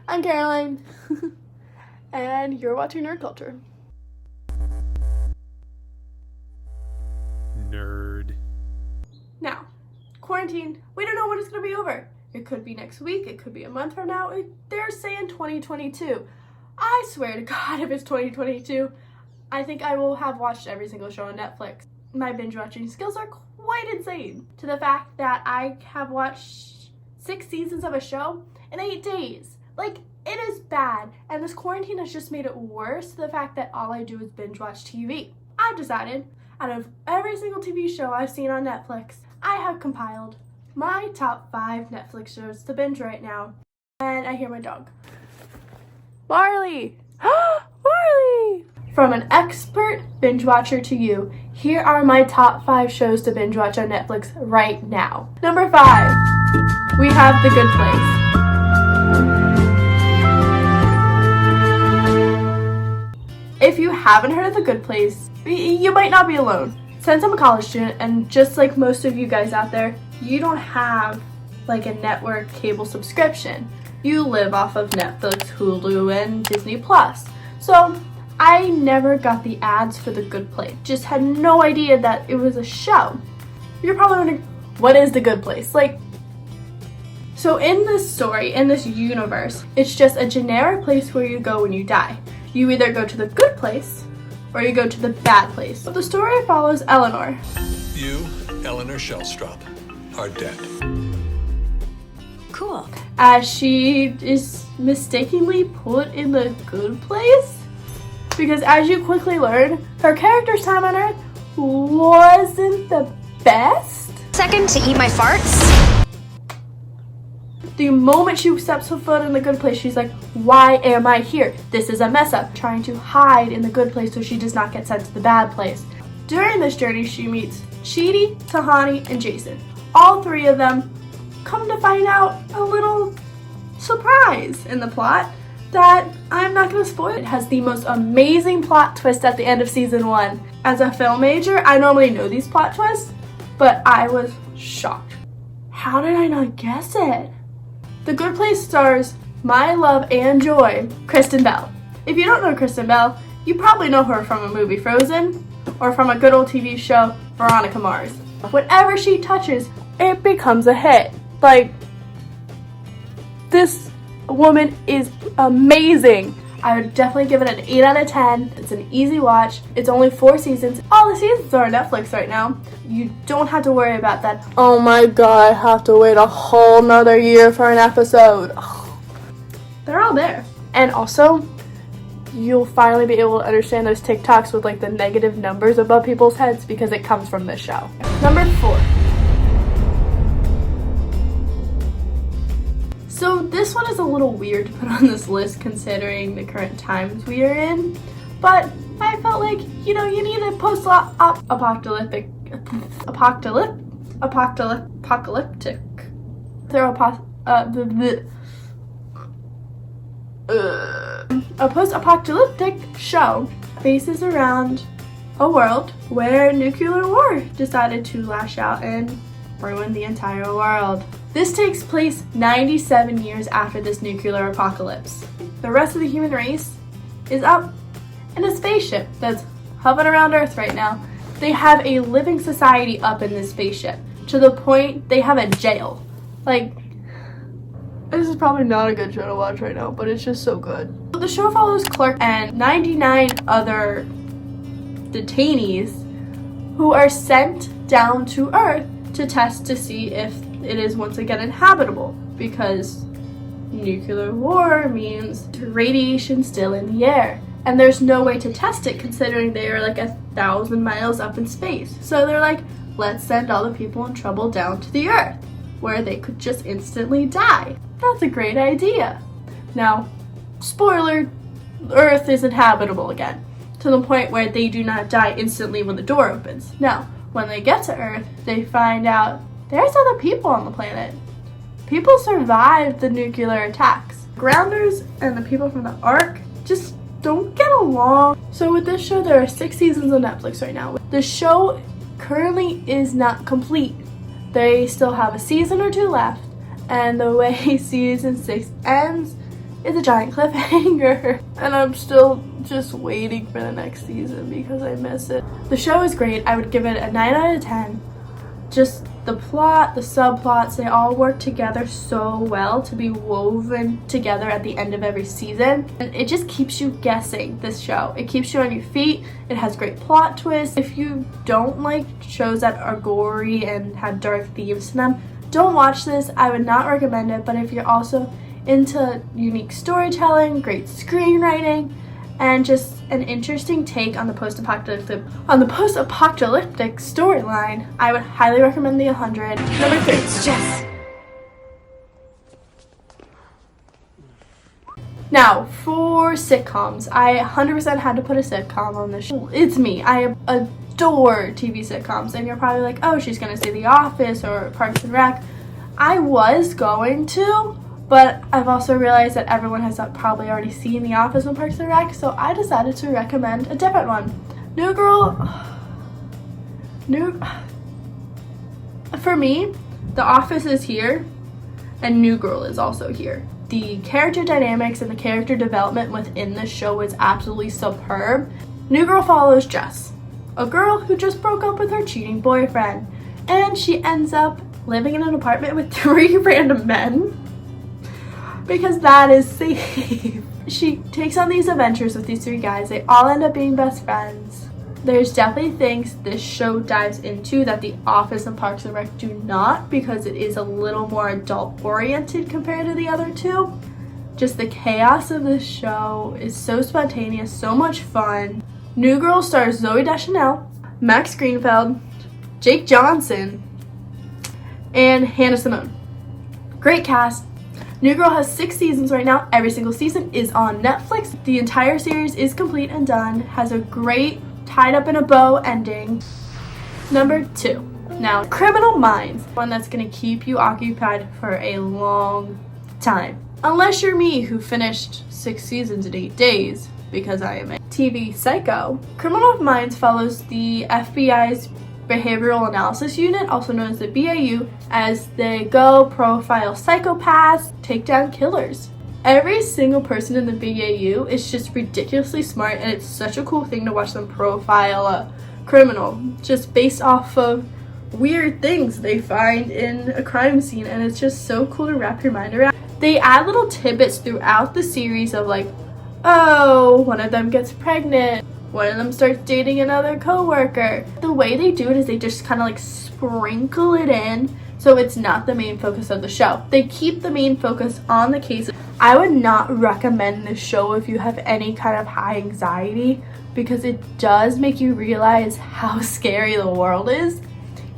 I'm Caroline, and you're watching Nerd Culture. Nerd. Now, quarantine, we don't know when it's going to be over. It could be next week, it could be a month from now. They're saying 2022. I swear to God, if it's 2022, I think I will have watched every single show on Netflix. My binge-watching skills are quite insane, to the fact that I have watched 6 seasons of a show in 8 days. Like, it is bad, and this quarantine has just made it worse, to the fact that all I do is binge-watch TV. I've decided, out of every single TV show I've seen on Netflix, I have compiled my top 5 Netflix shows to binge right now. And I hear my dog. Marley! Marley! From an expert binge watcher to you, here are my top 5 shows to binge watch on Netflix right now. Number 5, we have The Good Place. If you haven't heard of The Good Place, you might not be alone. Since I'm a college student, and just like most of you guys out there, you don't have like a network cable subscription. You live off of Netflix, Hulu, and Disney Plus. So I never got the ads for The Good Place. Just had no idea that it was a show. You're probably wondering, what is The Good Place? So in this story, in this universe, it's just a generic place where you go when you die. You either go to the good place, or you go to the bad place. But the story follows Eleanor. You, Eleanor Shellstrop, are dead. Cool. As she is mistakenly put in the good place. Because as you quickly learn, her character's time on Earth wasn't the best. Second to eat my farts. The moment she steps her foot in the good place, she's like, why am I here? This is a mess up. Trying to hide in the good place so she does not get sent to the bad place. During this journey, she meets Chidi, Tahani, and Jason. All 3 of them come to find out a little surprise in the plot that I'm not going to spoil. It has the most amazing plot twist at the end of season 1. As a film major, I normally know these plot twists, but I was shocked. How did I not guess it? The Good Place stars my love and joy, Kristen Bell. If you don't know Kristen Bell, you probably know her from a movie Frozen or from a good old TV show, Veronica Mars. Whatever she touches, it becomes a hit. Like, this woman is amazing. I would definitely give it an 8 out of 10. It's an easy watch. It's only 4 seasons. All the seasons are on Netflix right now. You don't have to worry about that. Oh my God, I have to wait a whole nother year for an episode. Oh. They're all there. And also, you'll finally be able to understand those TikToks with like the negative numbers above people's heads because it comes from this show. Number 4. So this one is a little weird to put on this list considering the current times we are in, but I felt like, you need a post-apocalyptic, a post-apocalyptic show bases around a world where nuclear war decided to lash out and ruin the entire world. This takes place 97 years after this nuclear apocalypse. The rest of the human race is up in a spaceship that's hovering around Earth right now. They have a living society up in this spaceship, to the point they have a jail. Like, this is probably not a good show to watch right now, but it's just so good. The show follows Clark and 99 other detainees who are sent down to Earth to test to see if it is once again inhabitable, because nuclear war means radiation still in the air, and there's no way to test it considering they are like 1,000 miles up in space. So they're like, let's send all the people in trouble down to the Earth where they could just instantly die. That's a great idea. Now, spoiler, Earth is inhabitable again, to the point where they do not die instantly when the door opens. Now, when they get to Earth, they find out there's other people on the planet. People survived the nuclear attacks. Grounders and the people from the Ark just don't get along. So with this show, there are 6 seasons on Netflix right now. The show currently is not complete. They still have a season or 2 left, and the way season 6 ends, is a giant cliffhanger. And I'm still just waiting for the next season because I miss it. The show is great. I would give it a 9 out of 10. Just the plot, the subplots, they all work together so well to be woven together at the end of every season. And it just keeps you guessing, this show. It keeps you on your feet. It has great plot twists. If you don't like shows that are gory and have dark themes to them, don't watch this. I would not recommend it. But if you're also into unique storytelling, great screenwriting, and just an interesting take on the post-apocalyptic storyline, I would highly recommend The 100. Number 3. It's Jess. Now, for sitcoms, I 100% had to put a sitcom on this show. It's me. I adore TV sitcoms, and you're probably like, oh, she's gonna say The Office or Parks and Rec. I was going to, but I've also realized that everyone has probably already seen The Office and Parks and Rec, so I decided to recommend a different one. New Girl. For me, The Office is here, and New Girl is also here. The character dynamics and the character development within this show is absolutely superb. New Girl follows Jess, a girl who just broke up with her cheating boyfriend, and she ends up living in an apartment with 3 random men. Because that is safe. She takes on these adventures with these 3 guys. They all end up being best friends. There's definitely things this show dives into that The Office and Parks and Rec do not, because it is a little more adult oriented compared to the other 2. Just the chaos of this show is so spontaneous, so much fun. New Girl stars Zooey Deschanel, Max Greenfield, Jake Johnson, and Hannah Simone. Great cast. New Girl has 6 seasons right now. Every single season is on Netflix. The entire series is complete and done. Has a great tied up in a bow ending. Number 2. Now, Criminal Minds. One that's going to keep you occupied for a long time. Unless you're me, who finished 6 seasons in 8 days, because I am a TV psycho. Criminal Minds follows the FBI's Behavioral Analysis Unit, also known as the BAU, as they go profile psychopaths, take down killers. Every single person in the BAU is just ridiculously smart, and it's such a cool thing to watch them profile a criminal just based off of weird things they find in a crime scene, and it's just so cool to wrap your mind around. They add little tidbits throughout the series of like, oh, one of them gets pregnant, one of them starts dating another coworker. The way they do it is they just kind of like sprinkle it in, so it's not the main focus of the show. They keep the main focus on the case. I would not recommend this show if you have any kind of high anxiety, because it does make you realize how scary the world is,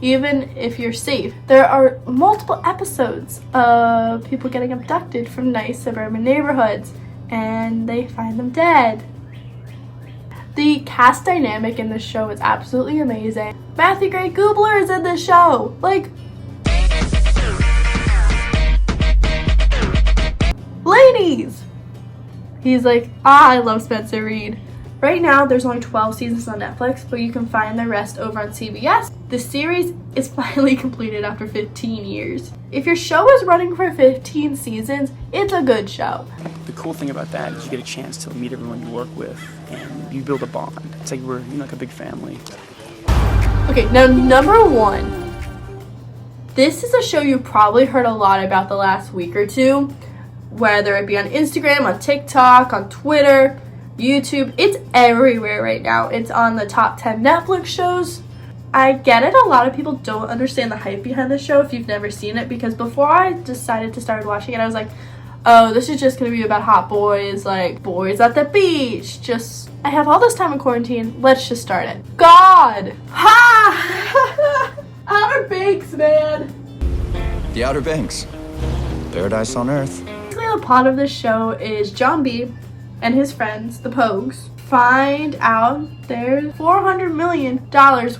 even if you're safe. There are multiple episodes of people getting abducted from nice suburban neighborhoods, and they find them dead. The cast dynamic in this show is absolutely amazing. Matthew Gray Gubler is in this show. Like, ladies! He's like, I love Spencer Reid. Right now, there's only 12 seasons on Netflix, but you can find the rest over on CBS. The series is finally completed after 15 years. If your show is running for 15 seasons, it's a good show. The cool thing about that is you get a chance to meet everyone you work with, and you build a bond. It's like we're like a big family. Okay, now number 1. This is a show you probably heard a lot about the last week or two, whether it be on Instagram, on TikTok, on Twitter, YouTube. It's everywhere right now. It's on the top 10 Netflix shows. I get it, a lot of people don't understand the hype behind the show if you've never seen it, because before I decided to start watching it, I was like, oh, this is just gonna be about hot boys, like boys at the beach. Just, I have all this time in quarantine, let's just start it. God! Ha! Outer Banks, man! The Outer Banks. Paradise on Earth. Basically, the plot of this show is John B. and his friends, the Pogues, find out there's $400 million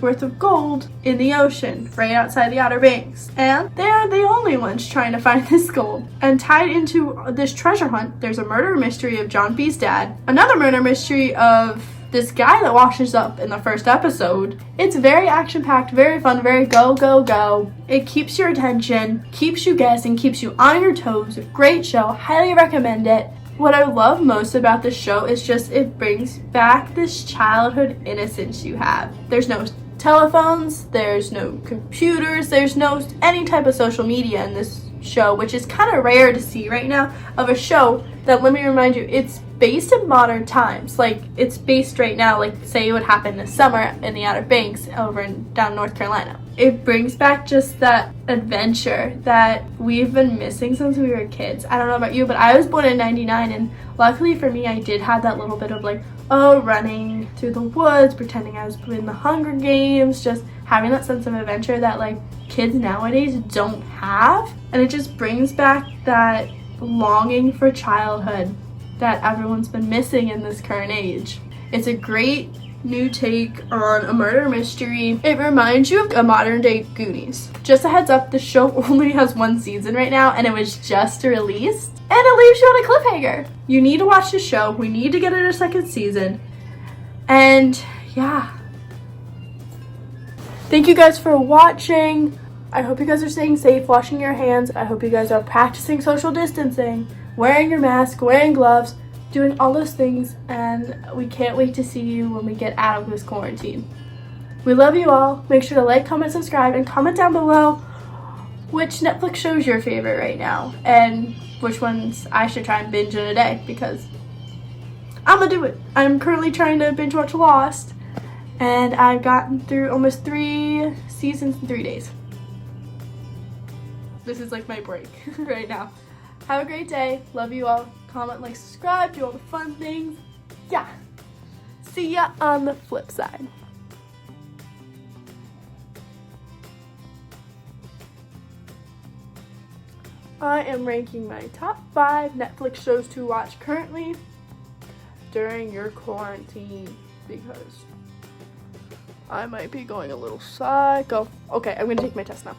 worth of gold in the ocean right outside the Outer Banks. And they're the only ones trying to find this gold. And tied into this treasure hunt, there's a murder mystery of John B's dad, another murder mystery of this guy that washes up in the first episode. It's very action-packed, very fun, very go, go, go. It keeps your attention, keeps you guessing, keeps you on your toes. Great show, highly recommend it. What I love most about this show is just it brings back this childhood innocence you have. There's no telephones, there's no computers, there's no any type of social media in this show, which is kind of rare to see right now of a show that, let me remind you, it's based in modern times. Like, it's based right now, like say it would happen this summer in the Outer Banks over in down North Carolina. It brings back just that adventure that we've been missing since we were kids. I don't know about you, but I was born in 99, and luckily for me, I did have that little bit of like, running through the woods, pretending I was in the Hunger Games, just having that sense of adventure that like kids nowadays don't have. And it just brings back that longing for childhood that everyone's been missing in this current age. It's a great new take on a murder mystery. It reminds you of a modern day Goonies. Just a heads up, the show only has 1 season right now, and it was just released, and it leaves you on a cliffhanger. You need to watch the show. We need to get it a 2nd season. And yeah, thank you guys for watching. I hope you guys are staying safe, washing your hands. I hope you guys are practicing social distancing, wearing your mask, wearing gloves, doing all those things, and we can't wait to see you when we get out of this quarantine. We love you all. Make sure to like, comment, subscribe, and comment down below which Netflix show is your favorite right now and which ones I should try and binge in a day, because I'm gonna do it. I'm currently trying to binge watch Lost, and I've gotten through almost 3 seasons in 3 days. This is like my break right now. Have a great day. Love you all. Comment, like, subscribe, do all the fun things. Yeah. See ya on the flip side. I am ranking my top 5 Netflix shows to watch currently during your quarantine, because I might be going a little psycho. Okay, I'm gonna take my test now.